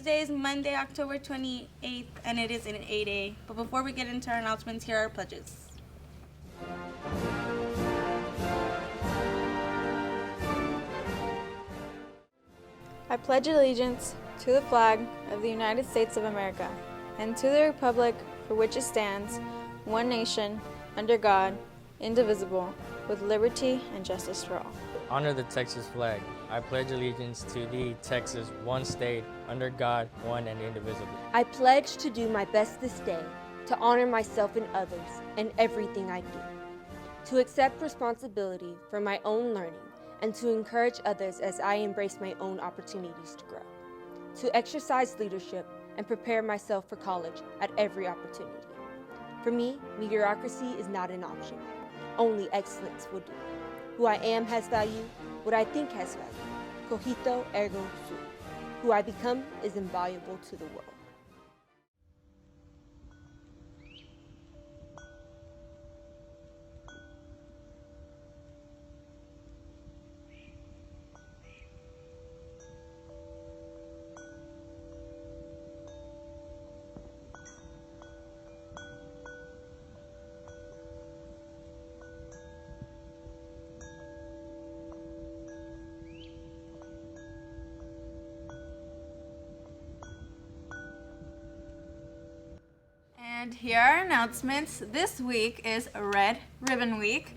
Today is Monday, October 28th, and it is an 8A. But before we get into our announcements, here are our pledges. I pledge allegiance to the flag of the United States of America and to the republic for which it stands, one nation, under God, indivisible, with liberty and justice for all. Honor the Texas flag. I pledge allegiance to thee, Texas, one state, under God, one and indivisible. I pledge to do my best this day, to honor myself and others in everything I do, to accept responsibility for my own learning, and to encourage others as I embrace my own opportunities to grow, to exercise leadership and prepare myself for college at every opportunity. For me, mediocrity is not an option. Only excellence will do. Who I am has value. What I think has value. Cogito ergo sum. Who I become is invaluable to the world. And here are our announcements. This week is Red Ribbon Week.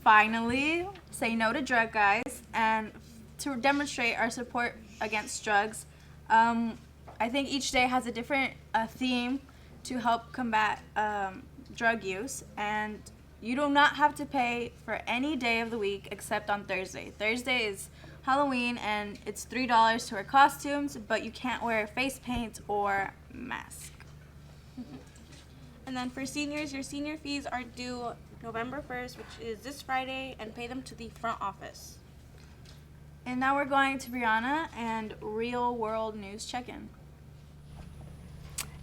Finally, say no to drug, guys, and to demonstrate our support against drugs. I think each day has a different theme to help combat drug use, and you do not have to pay for any day of the week except on Thursday. Thursday is Halloween, and it's $3 to wear costumes, but you can't wear face paint or mask. And then for seniors, your senior fees are due November 1st, which is this Friday, and pay them to the front office. And now we're going to Brianna and Real World News Check-In.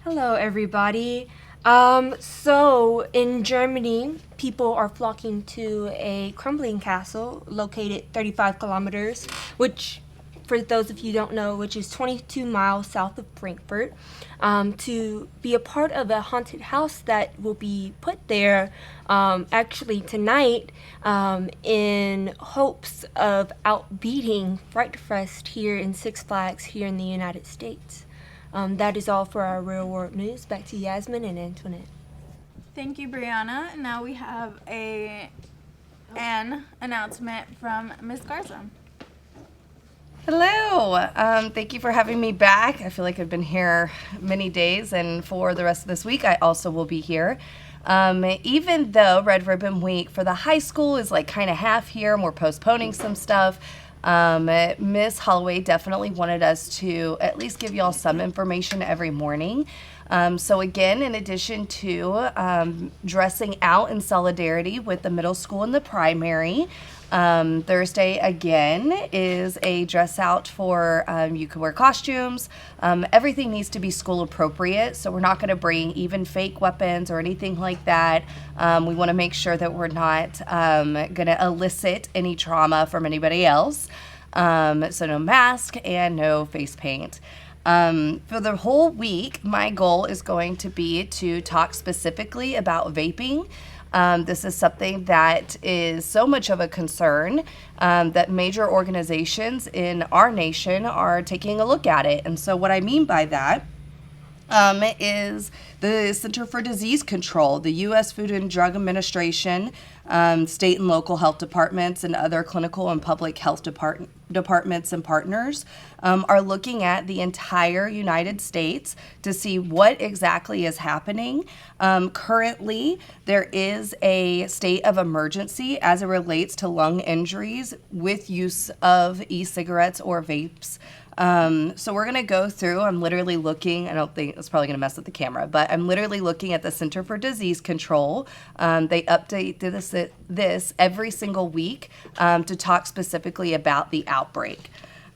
Hello, everybody. So in Germany, people are flocking to a crumbling castle located 35 kilometers, which, for those of you who don't know, which is 22 miles south of Frankfurt, to be a part of a haunted house that will be put there actually tonight in hopes of outbeating Fright Fest here in Six Flags here in the United States. That is all for our real world news. Back to Yasmin and Antoinette. Thank you, Brianna. Now we have an announcement from Ms. Garza. Hello. Thank you for having me back. I feel like I've been here many days, and for the rest of this week, I also will be here. Even though Red Ribbon Week for the high school is like kind of half here, and we're postponing some stuff, Miss Holloway definitely wanted us to at least give y'all some information every morning. So again, in addition to dressing out in solidarity with the middle school and the primary, Thursday again is a dress out for you can wear costumes. Everything needs to be school appropriate, so we're not going to bring even fake weapons or anything like that. We want to make sure that we're not going to elicit any trauma from anybody else. So no mask and no face paint. For the whole week, my goal is going to be to talk specifically about vaping. This is something that is so much of a concern that major organizations in our nation are taking a look at it. And so what I mean by that is the Center for Disease Control, the U.S. Food and Drug Administration, state and local health departments, and other clinical and public health departments and partners are looking at the entire United States to see what exactly is happening. Currently, there is a state of emergency as it relates to lung injuries with use of e-cigarettes or vapes. So we're going to go through, I'm literally looking, I don't think it's probably going to mess with the camera, but I'm literally looking at the Center for Disease Control. They update this every single week to talk specifically about the outbreak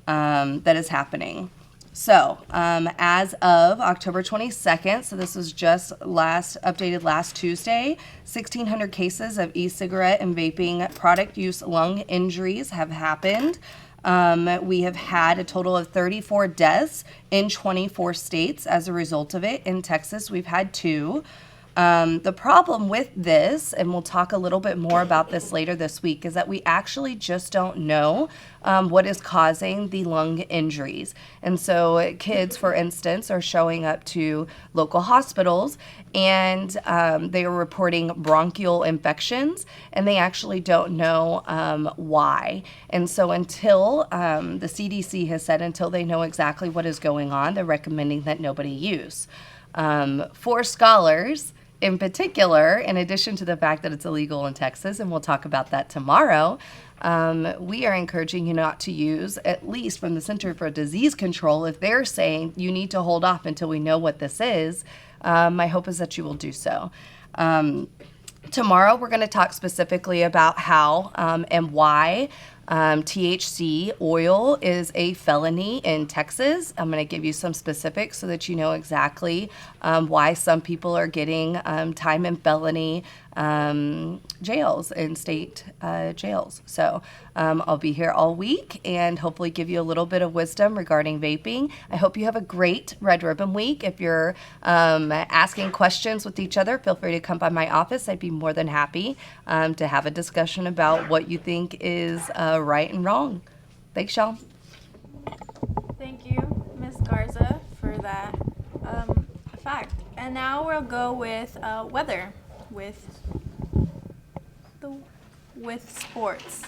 that is happening. So as of October 22nd, so this was just updated last Tuesday, 1,600 cases of e-cigarette and vaping product use lung injuries have happened. We have had a total of 34 deaths in 24 states as a result of it. In Texas, we've had 2. The problem with this, and we'll talk a little bit more about this later this week, is that we actually just don't know what is causing the lung injuries. And so kids, for instance, are showing up to local hospitals and they are reporting bronchial infections, and they actually don't know why. And so until the CDC has said until they know exactly what is going on, they're recommending that nobody use. For scholars, in particular, in addition to the fact that it's illegal in Texas, and we'll talk about that tomorrow, we are encouraging you not to use, at least from the Center for Disease Control, if they're saying you need to hold off until we know what this is, my hope is that you will do so. Tomorrow, we're going to talk specifically about how and why THC oil is a felony in Texas. I'm going to give you some specifics so that you know exactly why some people are getting time in felony jails in state jails. So I'll be here all week and hopefully give you a little bit of wisdom regarding vaping. I hope you have a great Red Ribbon Week. If you're asking questions with each other, feel free to come by my office. I'd be more than happy to have a discussion about what you think is right and wrong. Thanks, y'all. Thank you, Miss Garza, for that fact. And now we'll go with weather with sports.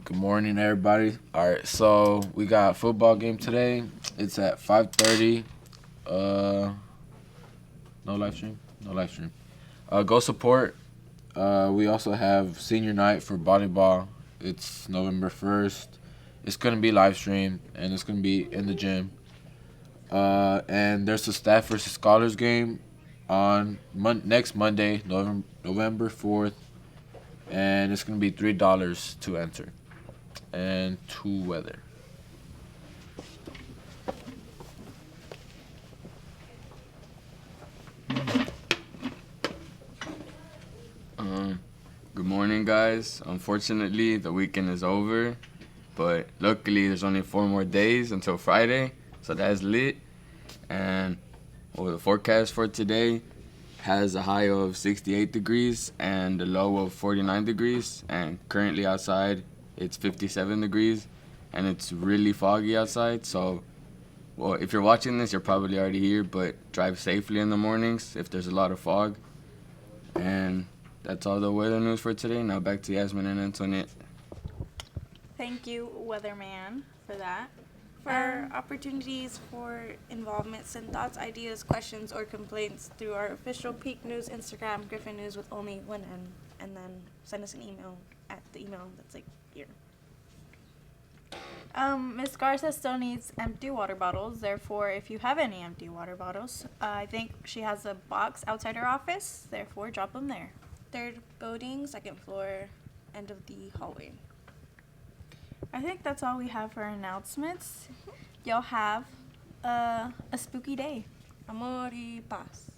Good morning, everybody. All right, so we got a football game today. It's at 5:30. No live stream. Go support. We also have senior night for volleyball. It's November 1st. It's going to be live streamed, and it's going to be in the gym. And there's a staff versus scholars game on next Monday, November 4th. And it's going to be $3 to enter. And to weather. Good morning, guys. Unfortunately, the weekend is over, but luckily there's only 4 more days until Friday, so that's lit. And the forecast for today has a high of 68 degrees and a low of 49 degrees, and currently outside it's 57 degrees, and it's really foggy outside. So, if you're watching this, you're probably already here, but drive safely in the mornings if there's a lot of fog. And that's all the weather news for today. Now back to Yasmin and Antoinette. Thank you, weatherman, for that. For opportunities for involvement, send thoughts, ideas, questions, or complaints through our official Peak News Instagram, Griffin News with only one N, and then send us an email at the email that's like here. Miss Garza still needs empty water bottles. Therefore, if you have any empty water bottles, I think she has a box outside her office. Therefore, drop them there. 3rd building, 2nd floor, end of the hallway. I think that's all we have for announcements. Y'all have a spooky day. Amor y paz.